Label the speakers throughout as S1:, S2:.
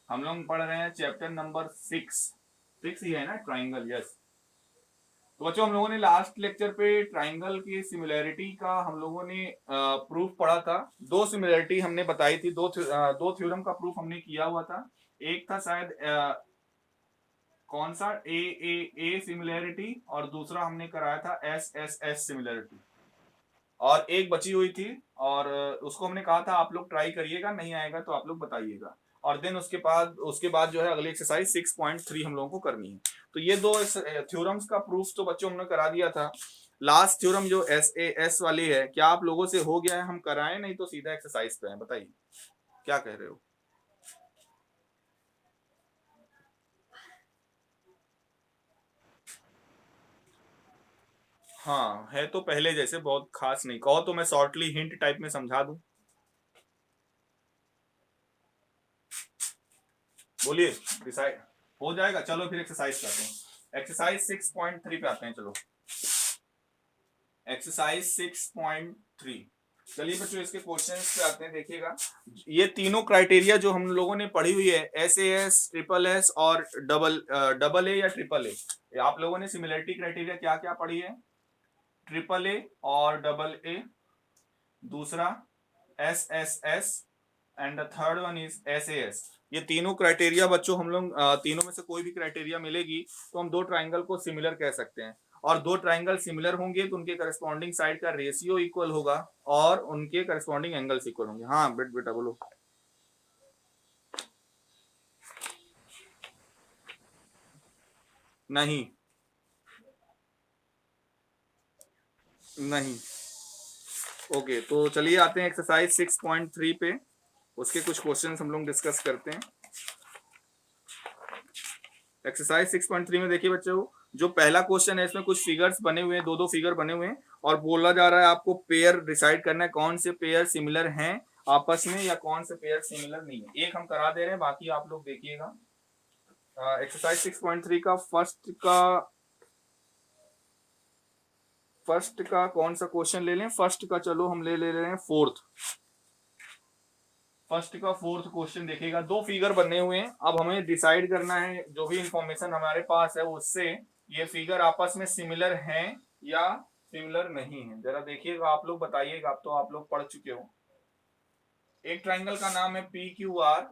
S1: हम लोग पढ़ रहे हैं चैप्टर नंबर 6 ही है ना, ट्राइंगल। यस। तो बच्चों हम लोगों ने लास्ट लेक्चर पे ट्राइंगल की सिमिलैरिटी का हम लोगों ने प्रूफ पढ़ा था। दो सिमिलैरिटी हमने बताई थी, दो थ्योरम का प्रूफ हमने किया हुआ था। एक था शायद कौन सा, ए सिमिलैरिटी, और दूसरा हमने कराया था एस सिमिलैरिटी, और एक बची हुई थी। और उसको हमने कहा था आप लोग ट्राई करिएगा, नहीं आएगा तो आप लोग बताइएगा। और देन उसके बाद जो है अगली एक्सरसाइज 6.3 हम लोगों को करनी है। तो ये दो थ्योरम्स का प्रूफ तो बच्चों हमने करा दिया था। लास्ट थ्योरम जो एस वाली है, क्या आप लोगों से हो गया है? हम कराएं, नहीं तो सीधा एक्सरसाइज पे है, बताइए क्या कह रहे हो। हाँ है तो पहले जैसे बहुत खास नहीं, कहो तो मैं शॉर्टली हिंट टाइप में समझा दूं। बोलिए, डिसाइड हो जाएगा। चलो फिर एक्सरसाइज करते हैं। एक्सरसाइज 6.3 पे आते हैं। चलो एक्सरसाइज 6.3। चलिए बच्चों इसके क्वेश्चंस पे आते हैं। देखिएगा ये तीनों क्राइटेरिया जो हम लोगों ने पढ़ी हुई है, SAS, ट्रिपल एस और डबल ए या ट्रिपल ए, आप लोगों ने सिमिलरिटी क्राइटेरिया क्या क्या पढ़ी है? ट्रिपल ए और डबल ए, दूसरा SSS, and the third one is SAS। ये तीनों क्राइटेरिया बच्चों हम लोग तीनों में से कोई भी क्राइटेरिया मिलेगी तो हम दो ट्राइंगल को सिमिलर कह सकते हैं। और दो ट्राइंगल सिमिलर होंगे तो उनके करस्पॉन्डिंग साइड का रेशियो इक्वल होगा और उनके करस्पॉन्डिंग एंगल्स इक्वल होंगे। हाँ बेटा बोलो। नहीं नहीं। ओके तो चलिए आते हैं एक्सरसाइज 6.3 पे। उसके कुछ क्वेश्चंस हम लोग डिस्कस करते हैं। एक्सरसाइज 6.3 में देखिए बच्चों, जो पहला क्वेश्चन है इसमें कुछ फिगर्स बने हुए हैं, दो दो फिगर बने हुए हैं, और बोला जा रहा है आपको पेयर डिसाइड करना है, कौन से पेयर सिमिलर हैं आपस में या कौन से पेयर सिमिलर नहीं है। एक हम करा दे रहे हैं, बाकी आप लोग देखिएगा। एक्सरसाइज 6.3 का फर्स्ट का कौन सा क्वेश्चन ले लें? फर्स्ट का चलो हम ले रहे हैं फोर्थ। फर्स्ट का फोर्थ क्वेश्चन देखिएगा, दो फिगर बने हुए हैं। अब हमें डिसाइड करना है जो भी इंफॉर्मेशन हमारे पास है उससे ये फिगर आपस में सिमिलर हैं या सिमिलर नहीं है। जरा देखिएगा, आप लोग बताइएगा। अब तो आप लोग पढ़ चुके हो। एक ट्राइंगल का नाम है PQR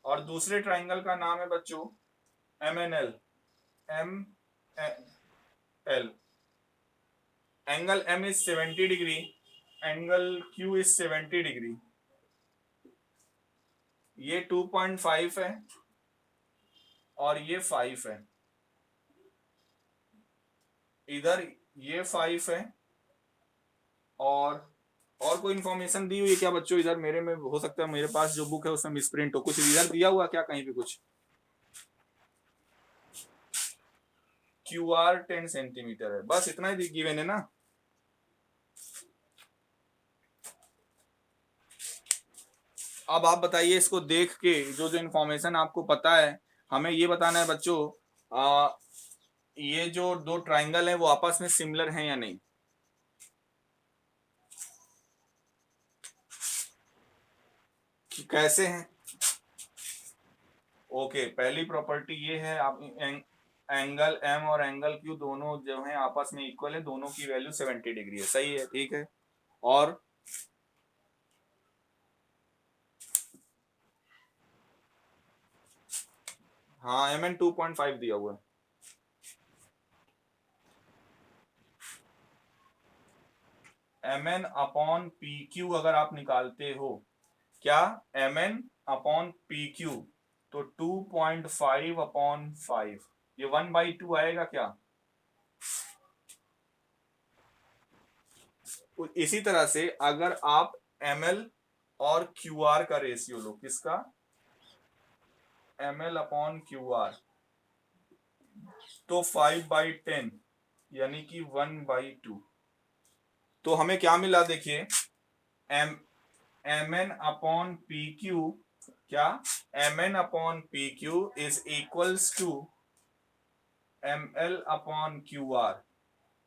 S1: और दूसरे ट्राइंगल का नाम है बच्चों MNL। ML angle M is 70 degree, angle Q is 70 degree. ये 2.5 है और ये 5 है। इधर ये 5 है और कोई इंफॉर्मेशन दी हुई है क्या बच्चों? इधर मेरे में हो सकता है, मेरे पास जो बुक है उसमें मिसप्रिंट हो, कुछ इधर दिया हुआ क्या कहीं पे कुछ? QR 10 सेंटीमीटर है, बस इतना ही गिवन है ना। अब आप बताइए, इसको देख के जो जो इंफॉर्मेशन आपको पता है हमें ये बताना है बच्चों, ये जो दो ट्राइंगल है वो आपस में सिमिलर हैं या नहीं। कैसे हैं? ओके पहली प्रॉपर्टी ये है, आप एंगल M और एंगल Q दोनों जो है आपस में इक्वल है, दोनों की वैल्यू 70 डिग्री है। सही है, ठीक है। और हाँ MN 2.5 दिया हुआ है। MN अपॉन PQ अगर आप निकालते हो, क्या MN अपॉन PQ, तो 2.5 अपॉन 5, ये 1/2 आएगा क्या? इसी तरह से अगर आप ML और QR का रेशियो लो, किसका? ML अपॉन QR, तो 5/10 यानी कि 1/2। तो हमें क्या मिला देखिए, MN अपॉन PQ, क्या MN upon PQ is equals to ML upon QR।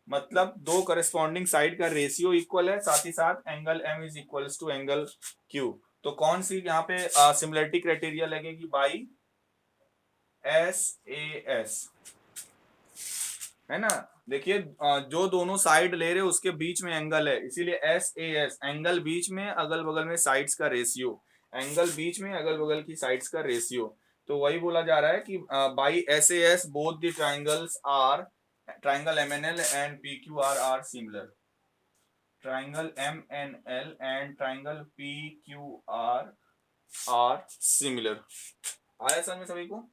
S1: मतलब दो करस्पॉन्डिंग साइड का रेशियो इक्वल है, साथ ही साथ angle M is equals to angle Q। तो कौन सी यहाँ पे सिमिलरिटी क्राइटेरिया लगेगी? बाई SAS, है ना। देखिए जो दोनों साइड ले रहे उसके बीच में एंगल है, इसीलिए SAS, एंगल बीच में, अगल बगल में साइड्स का रेशियो, एंगल बीच में अगल बगल की साइड्स का रेशियो। तो वही बोला जा रहा है कि by SAS both the triangles are, triangle MNL and PQR are similar, triangle MNL and triangle PQR are similar. आया समझ में सभी को?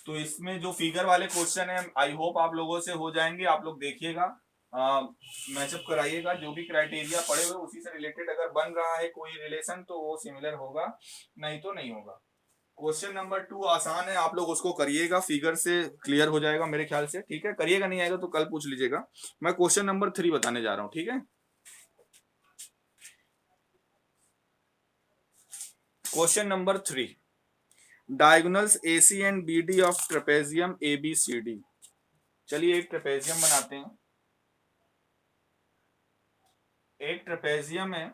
S1: तो इसमें जो फिगर वाले क्वेश्चन है आई होप आप लोगों से हो जाएंगे, आप लोग देखिएगा, मैचअप कराइएगा, जो भी क्राइटेरिया पड़े हुए उसी से रिलेटेड अगर बन रहा है कोई रिलेशन तो वो सिमिलर होगा, नहीं तो नहीं होगा। क्वेश्चन नंबर 2 आसान है, आप लोग उसको करिएगा, फिगर से क्लियर हो जाएगा मेरे ख्याल से, ठीक है। करिएगा, नहीं आएगा तो कल पूछ लीजिएगा। मैं क्वेश्चन नंबर 3 बताने जा रहा हूं, ठीक है। Question number 3, diagonals AC and BD of trapezium ABCD। चलिए एक ट्रेपेजियम बनाते हैं, एक ट्रेपेजियम है,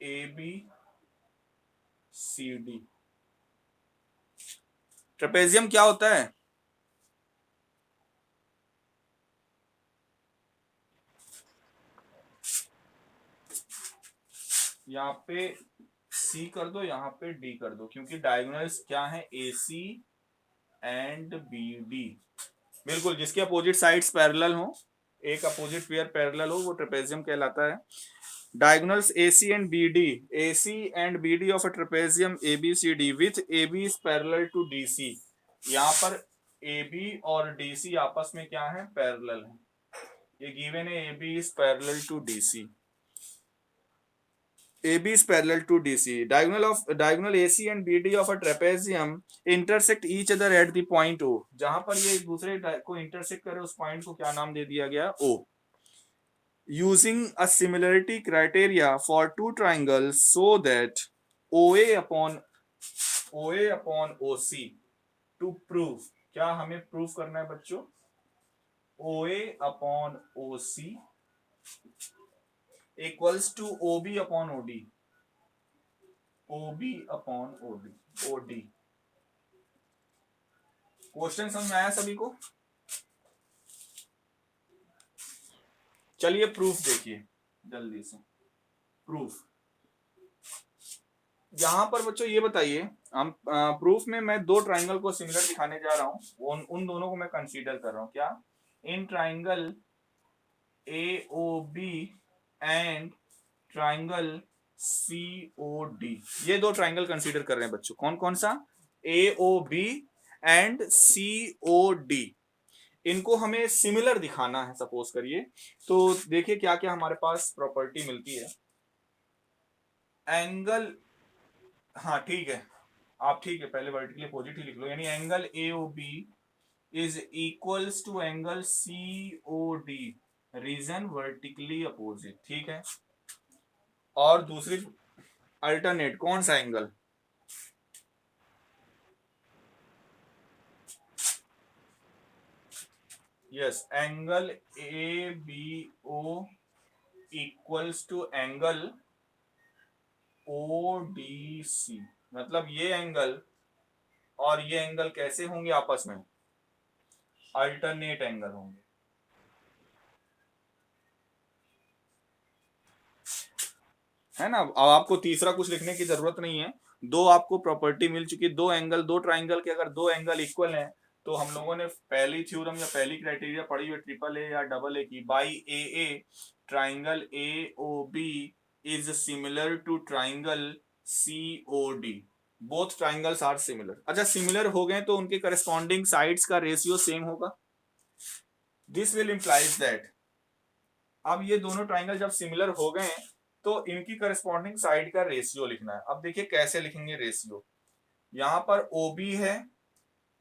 S1: ABCD। ट्रेपेजियम क्या होता है? यहाँ पे C कर दो, यहाँ पे D कर दो, क्योंकि डायगोनल्स क्या है? AC and BD। बिल्कुल, जिसके अपोजिट साइड्स पैरेलल हो, एक अपोजिट पेयर पैरेलल हो, वो ट्रेपेजियम कहलाता है। Diagonals AC and BD, AC and BD of a trapezium ABCD with AB is parallel to DC। यहाँ पर AB और DC आपस में क्या है? पैरेलल है। ये गिवन है AB is parallel to DC, AB is parallel to DC. Diagonal AC and BD of a trapezium intersect each other at the point O. जहां पर ये एक दूसरे को इंटरसेक्ट करे उस पॉइंट को क्या नाम दे दिया गया? O. Using a similarity criteria for two triangles so that OA upon OC to prove, क्या हमें प्रूव करना है बच्चों? OA upon OC equals to OB upon OD, OB upon OD। Question समझ में आया सभी को? चलिए प्रूफ देखिए जल्दी से। प्रूफ यहां पर बच्चों ये बताइए, हम प्रूफ में मैं दो ट्राइंगल को सिमिलर दिखाने जा रहा हूं, उन दोनों को मैं कंसीडर कर रहा हूं। क्या? In triangle AOB and triangle COD, ये दो ट्राइंगल कंसीडर कर रहे हैं बच्चों। कौन कौन सा? AOB and COD। इनको हमें सिमिलर दिखाना है सपोज करिए, तो देखिए क्या क्या हमारे पास प्रॉपर्टी मिलती है। एंगल, हाँ ठीक है, आप ठीक है पहले वर्टिकली अपोजिट ही लिख लो, यानी angle AOB is equals to angle COD, reason vertically opposite, ठीक है। और दूसरी अल्टरनेट कौन सा angle? Yes, angle ABO equals to angle ODC। मतलब ये एंगल और ये एंगल कैसे होंगे आपस में? अल्टरनेट एंगल होंगे, है ना। अब आपको तीसरा कुछ लिखने की जरूरत नहीं है, दो आपको प्रॉपर्टी मिल चुकी है। दो एंगल, दो ट्राइंगल के अगर दो एंगल इक्वल हैं तो हम लोगों ने पहली थ्योरम या पहली क्राइटेरिया पढ़ी हुई ट्रिपल ए या डबल ए की, by AA triangle AOB is similar to triangle COD, both triangles are similar. अच्छा, सिमिलर हो गए तो उनके करस्पॉन्डिंग साइड्स का रेशियो सेम होगा। दिस विल इंप्लाइज दैट, अब ये दोनों ट्राइंगल जब सिमिलर हो गए तो इनकी करस्पॉन्डिंग साइड का रेशियो लिखना है। अब देखिए कैसे लिखेंगे रेशियो। यहां पर OB है,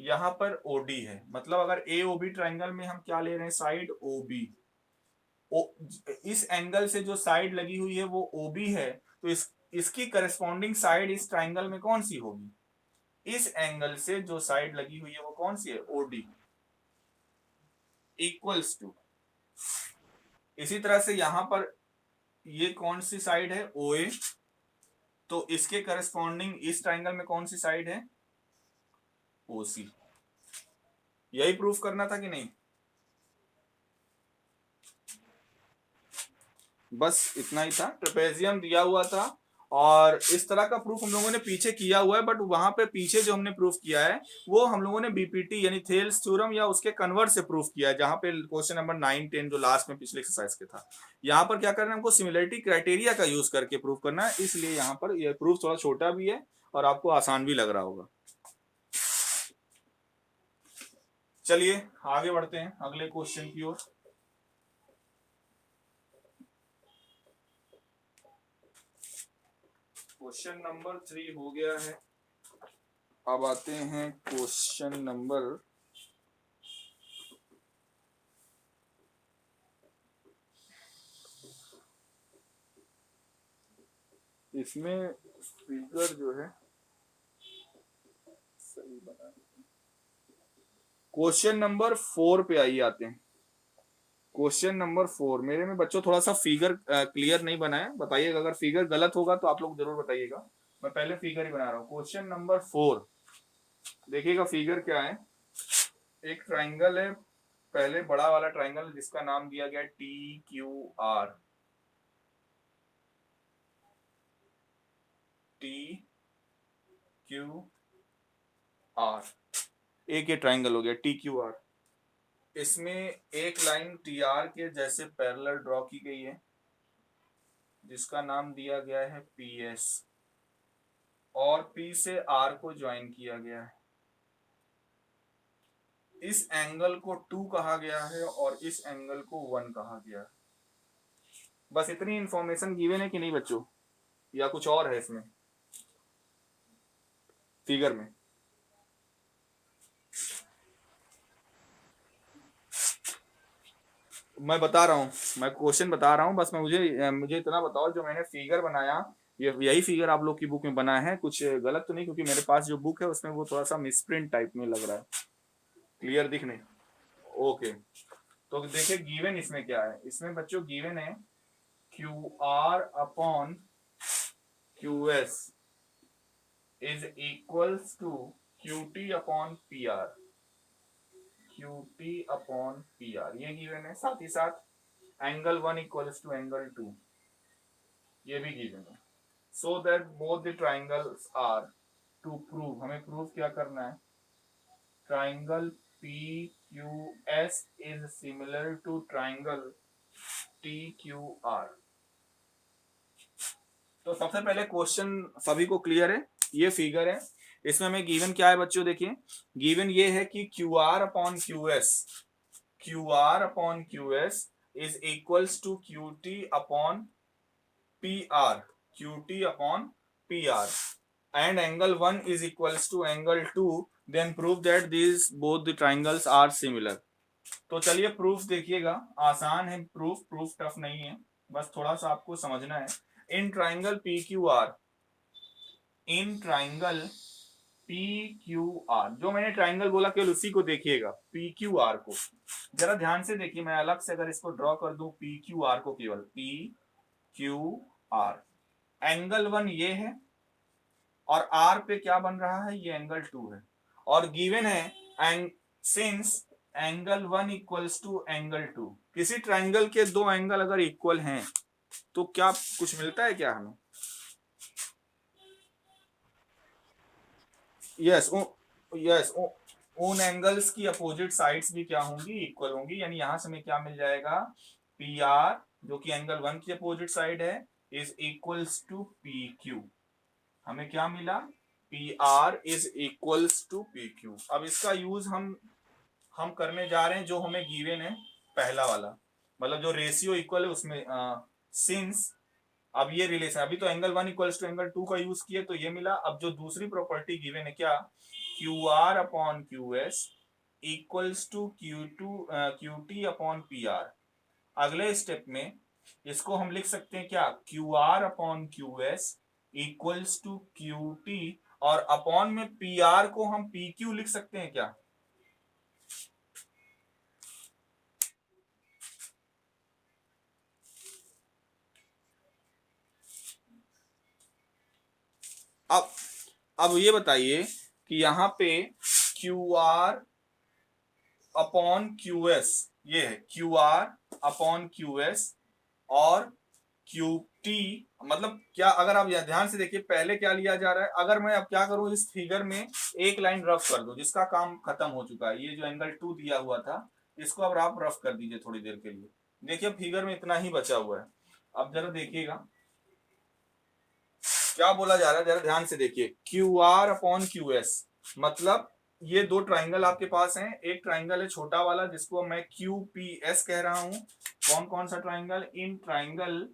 S1: यहां पर OD है, मतलब अगर AOB ट्राइंगल में हम क्या ले रहे हैं? Side OB। इस एंगल से जो साइड लगी हुई है वो OB है, तो इसकी करस्पॉन्डिंग साइड इस ट्राइंगल में कौन सी होगी? इस एंगल से जो साइड लगी हुई है वो कौन सी है? OD। इक्वल्स टू, इसी तरह से यहां पर ये कौन सी साइड है, OA, तो इसके करस्पॉन्डिंग इस ट्राइंगल में कौन सी साइड है, OC। यही प्रूफ करना था कि नहीं, बस इतना ही था। ट्रेपेजियम दिया हुआ था और इस तरह का प्रूफ हम लोगों ने पीछे किया हुआ है, बट वहां पे पीछे जो हमने प्रूफ किया है वो हम लोगों ने बीपीटी यानी थेल्स थ्योरम या उसके कन्वर्ट से प्रूफ किया है, जहां पे क्वेश्चन नंबर 9, 10 जो लास्ट में पिछले एक्सरसाइज के था। यहाँ पर क्या करना है, हमको सिमिलरिटी क्राइटेरिया का यूज करके प्रूफ करना है, इसलिए यहाँ पर यह प्रूफ थोड़ा छोटा भी है और आपको आसान भी लग रहा होगा। चलिए आगे बढ़ते हैं अगले क्वेश्चन की ओर। क्वेश्चन नंबर 3 हो गया है। अब आते हैं क्वेश्चन नंबर, इसमें फिगर जो है सही बना, क्वेश्चन नंबर 4 पे आइए आते हैं। क्वेश्चन नंबर 4 मेरे में बच्चों थोड़ा सा फिगर क्लियर नहीं बना है, बताइएगा अगर फिगर गलत होगा तो आप लोग जरूर बताइएगा, मैं पहले फिगर ही बना रहा हूँ। क्वेश्चन नंबर 4 देखिएगा फिगर क्या है। एक ट्राइंगल है, पहले बड़ा वाला ट्राइंगल जिसका नाम दिया गया TQR, TQR, एक ये ट्राइंगल हो गया TQR। इसमें एक लाइन TR के जैसे पैरेलल ड्रॉ की गई है जिसका नाम दिया गया है PS, और P से R को ज्वाइन किया गया है। इस एंगल को 2 कहा गया है और इस एंगल को 1 कहा गया है। बस इतनी इंफॉर्मेशन गिवन है कि नहीं बच्चों, या कुछ और है इसमें फिगर में? मैं बता रहा हूँ, मैं क्वेश्चन बता रहा हूँ, बस मैं मुझे इतना बताओ, जो मैंने फिगर बनाया ये यही फिगर आप लोग की बुक में बना है, कुछ गलत तो नहीं? क्योंकि मेरे पास जो बुक है उसमें वो थोड़ा सा मिसप्रिंट टाइप में लग रहा है, क्लियर दिख नहीं। ओके, तो देखिए गिवन इसमें क्या है। इसमें बच्चों गिवन है QR upon QS is equals to QT upon PR, QT upon PR ये गिवन है। साथ ही साथ एंगल 1 इक्वल्स टू एंगल 2 ये भी गिवन है। So that both the triangles are, to prove, हमें प्रूव क्या करना है, triangle PQS is similar to triangle TQR। तो सबसे पहले क्वेश्चन सभी को क्लियर है, ये फिगर है, इसमें हमें गिवन क्या है बच्चों, देखिए गिवन ये है कि QR upon QS, QR upon QS is equals to QT upon PR, QT upon PR, and angle 1 is equals to angle 2, then prove that these both the triangles are similar। तो चलिए proof देखिएगा, आसान है proof, proof tough नहीं है, बस थोड़ा सा आपको समझना है। In triangle PQR, in triangle PQR, जो मैंने ट्राइंगल बोला केवल उसी को देखिएगा, PQR को जरा ध्यान से देखिए। मैं अलग से अगर इसको ड्रॉ कर दूं PQR को, केवल PQR, एंगल 1 ये है और R पे क्या बन रहा है, ये एंगल 2 है, और गिवन है and since angle 1 equals to angle 2, किसी ट्राइंगल के दो एंगल अगर इक्वल हैं तो क्या कुछ मिलता है क्या हमें? यस यस, उन एंगल्स की अपोजिट साइड्स भी क्या होंगी, इक्वल होंगी, यानी यहां से हमें क्या मिल जाएगा, PR जो कि एंगल 1 की अपोजिट साइड है इज इक्वल्स टू PQ। हमें क्या मिला, PR is equals to PQ। अब इसका यूज हम करने जा रहे हैं जो हमें गिवन है, पहला वाला, मतलब जो रेशियो इक्वल है उसमें, सिंस अब ये रिलेशन, अभी तो एंगल 1 इक्वल्स टू एंगल 2 का यूज किए तो ये मिला। अब जो दूसरी प्रॉपर्टी गिवन है क्या, QR upon QS equals to QT upon PR। अगले स्टेप में इसको हम लिख सकते हैं क्या, QR upon QS equals to QT, और अपॉन में PR को हम PQ लिख सकते हैं क्या? अब ये बताइए कि यहाँ पे Q R upon Q S, ये है Q R upon Q S और क्यू टी, मतलब क्या, अगर आप ध्यान से देखिए पहले क्या लिया जा रहा है, अगर मैं अब क्या करूं इस फिगर में एक लाइन रफ कर दूं, जिसका काम खत्म हो चुका है, ये जो एंगल 2 दिया हुआ था इसको अब आप रफ कर दीजिए थोड़ी देर के लिए। देखिए फिगर में इतना ही बचा हुआ है। अब जरा देखिएगा क्या बोला जा रहा है, जरा ध्यान से देखिए, Q R upon Q S, मतलब ये दो ट्राइंगल आपके पास हैं। एक ट्राइंगल है छोटा वाला जिसको मैं क्यू पी एस कह रहा हूं। कौन कौन सा triangle? In triangle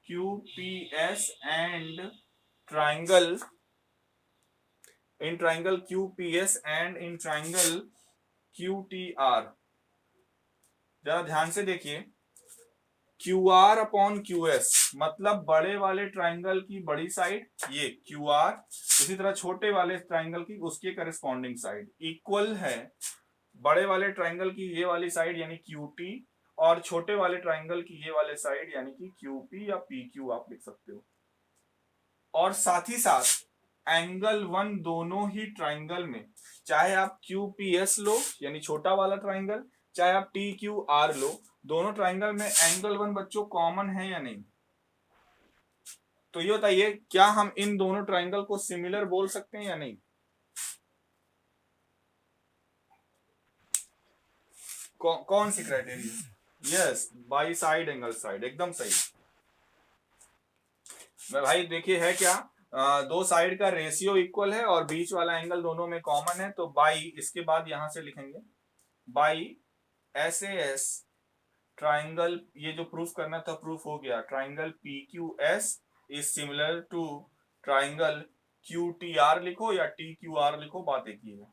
S1: Q P S and triangle, in triangle Q P S and in triangle Q T are. जरा ध्यान से देखिए, Q R upon Q S मतलब बड़े वाले ट्राइंगल की बड़ी साइड ये क्यू आर, उसी तरह छोटे वाले ट्राइंगल की उसके करस्पॉन्डिंग साइड इक्वल है बड़े वाले ट्राइंगल की ये वाली साइड यानी क्यू टी, और छोटे वाले ट्राइंगल की ये वाले साइड यानी कि क्यू पी या पी क्यू आप लिख सकते हो। और साथ ही साथ एंगल वन दोनों ही ट्राइंगल में, चाहे आप क्यू पी एस लो यानी छोटा वाला ट्राइंगल, चाहे आप टी क्यू आर लो, दोनों ट्राइंगल में एंगल वन बच्चों कॉमन है या नहीं? तो ये बताइए क्या हम इन दोनों ट्राइंगल को सिमिलर बोल सकते हैं या नहीं? कौन सी criteria? Yes, by side angle side, एकदम सही। मैं भाई देखिए है क्या, दो साइड का रेशियो इक्वल है और बीच वाला एंगल दोनों में कॉमन है, तो बाई, इसके बाद यहां से लिखेंगे by S A S triangle, ये जो प्रूफ करना था प्रूफ हो गया, triangle P Q S is similar to triangle Q T R, लिखो या टी क्यू आर लिखो, बात एक ही है,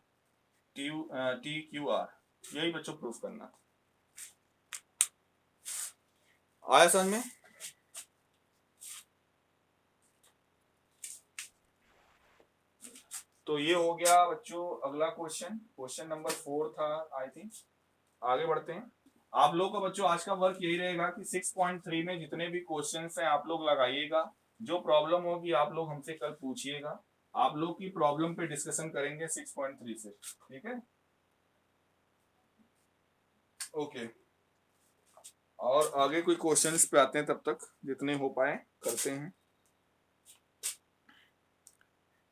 S1: टी क्यू आर, यही बच्चों प्रूफ करना था। आया समझ में? तो ये हो गया बच्चों अगला क्वेश्चन, क्वेश्चन नंबर 4 था आई थिंक। आगे बढ़ते हैं। आप लोग का बच्चों आज का वर्क यही रहेगा कि 6.3 में जितने भी क्वेश्चंस हैं आप लोग लगाइएगा, जो प्रॉब्लम होगी आप लोग हमसे कल पूछिएगा, आप लोग की प्रॉब्लम पे डिस्कशन करेंगे 6.3 से, ठीक है? ओके, और आगे कोई क्वेश्चंस पे आते हैं, तब तक जितने हो पाए करते हैं।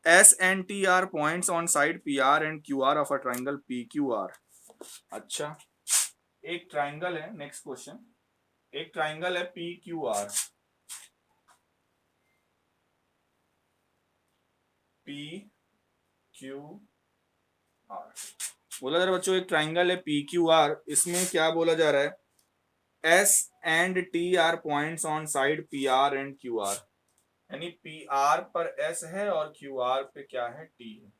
S1: S and T are points on side P R and Q R of a triangle P Q are. अच्छा, एक ट्राइंगल है, नेक्स्ट क्वेश्चन, एक ट्राइंगल है P Q are, P Q are बोला जा रहा है बच्चों, एक ट्राइंगल है पी क्यू आर, इसमें क्या बोला जा रहा है, S and T are points on side P R and Q R, यानी पी आर पर एस है और क्यू आर पे क्या है, टी है।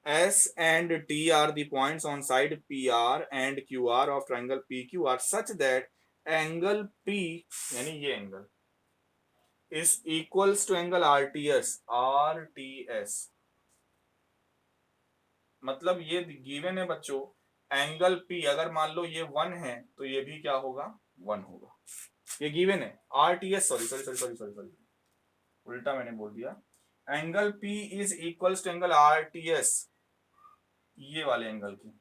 S1: S and T are the points on side PR and QR of triangle PQR such that angle P यानी ये angle is equals to angle RTS। मतलब ये गिवन है बच्चों, एंगल P अगर मान लो ये 1 है तो ये भी क्या होगा, 1 होगा, ये गिवन है। RTS, sorry sorry sorry sorry sorry sorry, उल्टा मैंने बोल दिया, angle P is equals to angle RTS, ये वाले एंगल की,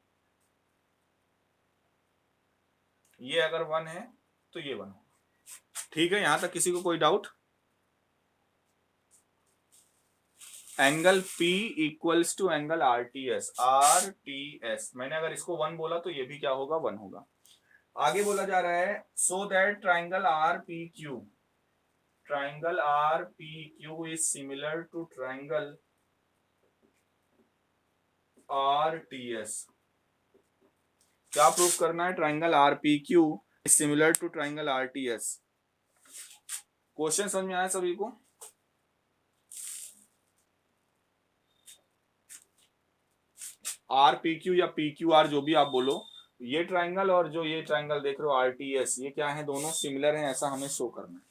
S1: ये अगर 1 है तो ये 1 होगा, ठीक है? यहां तक किसी को कोई doubt? Angle P equals to angle RTS, मैंने अगर इसको 1 बोला तो ये भी क्या होगा, 1 होगा। आगे बोला जा रहा है so that triangle RPQ, triangle RPQ is similar to triangle RTS। क्या प्रूफ करना है? Triangle RPQ is similar to triangle RTS। Question समझ में आया सभी को? RPQ या PQR जो भी आप बोलो, ये ट्राइंगल और जो ये ट्राइंगल देख रहे हो RTS, ये क्या है, दोनों सिमिलर हैं, ऐसा हमें शो करना है।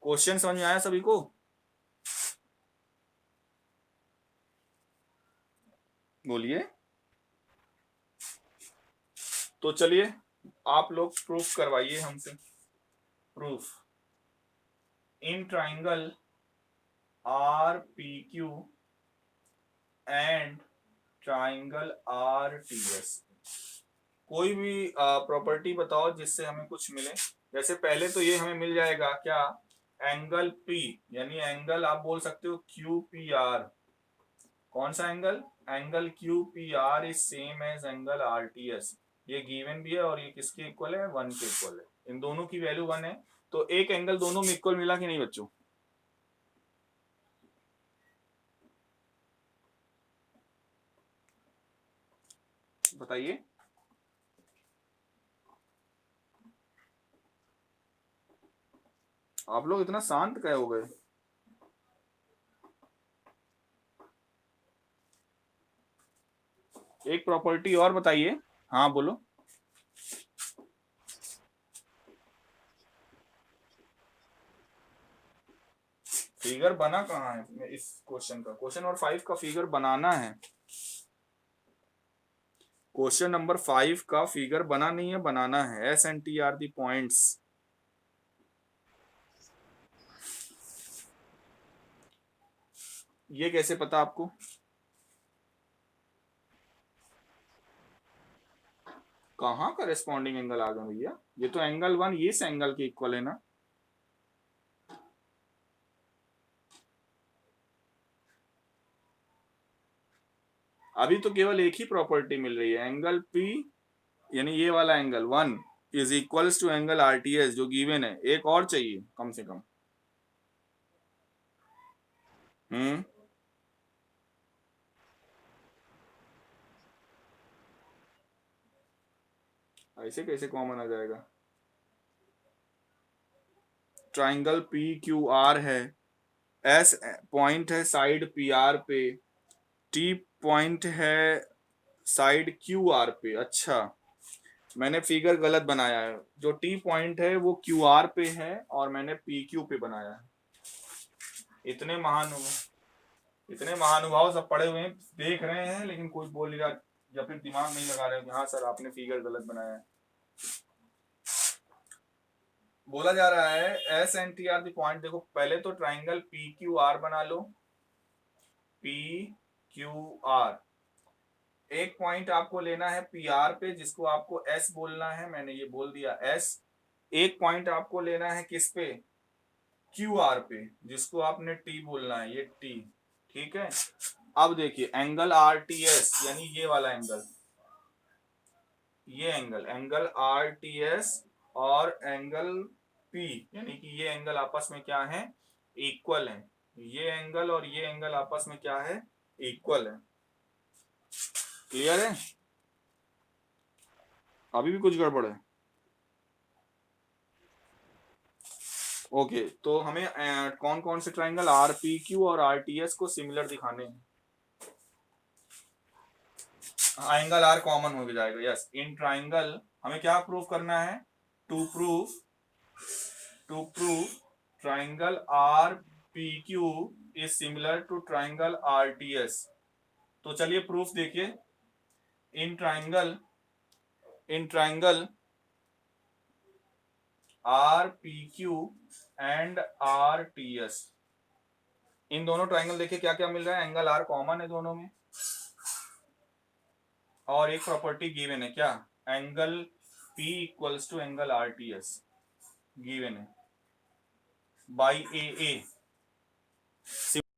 S1: क्वेश्चन समझ में आया सभी को? बोलिए। तो चलिए आप लोग प्रूफ करवाइए हमसे, proof in triangle R P Q and triangle R T S. कोई भी प्रॉपर्टी बताओ जिससे हमें कुछ मिले। जैसे पहले तो ये हमें मिल जाएगा क्या, एंगल P, यानी एंगल आप बोल सकते हो क्यू पी आर। कौन सा angle, angle Q P R is same as angle R T S. ये गिवन भी है और ये किसके इक्वल है, 1 के इक्वल है। इन दोनों की वैल्यू 1 है, तो एक एंगल दोनों में इक्वल मिला कि नहीं बच्चों? बताइए। आप लोग इतना शांत क्या हो गए? एक प्रॉपर्टी और बताइए। हाँ बोलो। फिगर बना कहाँ है इस क्वेश्चन का? क्वेश्चन नंबर 5 का फिगर बनाना है। क्वेश्चन नंबर 5 का फिगर बना नहीं है, बनाना है। S and T R the points. ये कैसे पता आपको? कहाँ करेस्पॉन्डिंग एंगल आ गया भैया? ये तो एंगल 1 इस एंगल के इक्वल है ना। अभी तो केवल एक ही प्रॉपर्टी मिल रही है, एंगल P, यानी ये वाला angle 1 is equals to angle RTS जो गिवन है। एक और चाहिए कम से कम। हम्म। ऐसे कैसे कॉमन आ जाएगा? ट्राइंगल पी क्यू आर है, एस पॉइंट है साइड पी आर पे, टी पॉइंट है साइड क्यू आर पे। अच्छा, मैंने फिगर गलत बनाया है। जो टी पॉइंट है वो क्यू आर पे है और मैंने पी क्यू पे बनाया है। इतने महानुभाव सब पढ़े हुए हैं, देख रहे हैं, लेकिन कोई बोल नहीं रहा या फिर दिमाग नहीं लगा रहे। हाँ सर आपने फिगर गलत बनाया है। बोला जा रहा है S and T R the point. देखो पहले तो ट्राइंगल पी क्यू आर बना लो। पी क्यू आर, एक पॉइंट आपको लेना है पी आर पे जिसको आपको एस बोलना है, मैंने ये बोल दिया एस। एक पॉइंट आपको लेना है किस पे, क्यू आर पे, जिसको आपने टी बोलना है, ये टी। ठीक है। अब देखिए एंगल आर टी एस, यानी ये वाला एंगल, ये angle, angle R T S और एंगल पी, यानी कि ये एंगल आपस में क्या है, इक्वल है। ये एंगल और ये एंगल आपस में क्या है, इक्वल है। क्लियर है? अभी भी कुछ गड़बड़ है? ओके, तो हमें कौन कौन से ट्राइंगल आर पी क्यू और आर टी एस को सिमिलर दिखाने हैं। एंगल आर कॉमन हो जाएगा। यस, इन ट्राइंगल हमें क्या प्रूव करना है, to prove triangle R P Q is similar to triangle R T S. तो चलिए प्रूफ देखिए। In triangle R P Q and R T S, इन दोनों ट्राइंगल देखिए क्या क्या मिल रहा है। एंगल आर कॉमन है दोनों में, और एक प्रॉपर्टी गिवन है क्या, angle P equals to angle R T S given है बाई ए।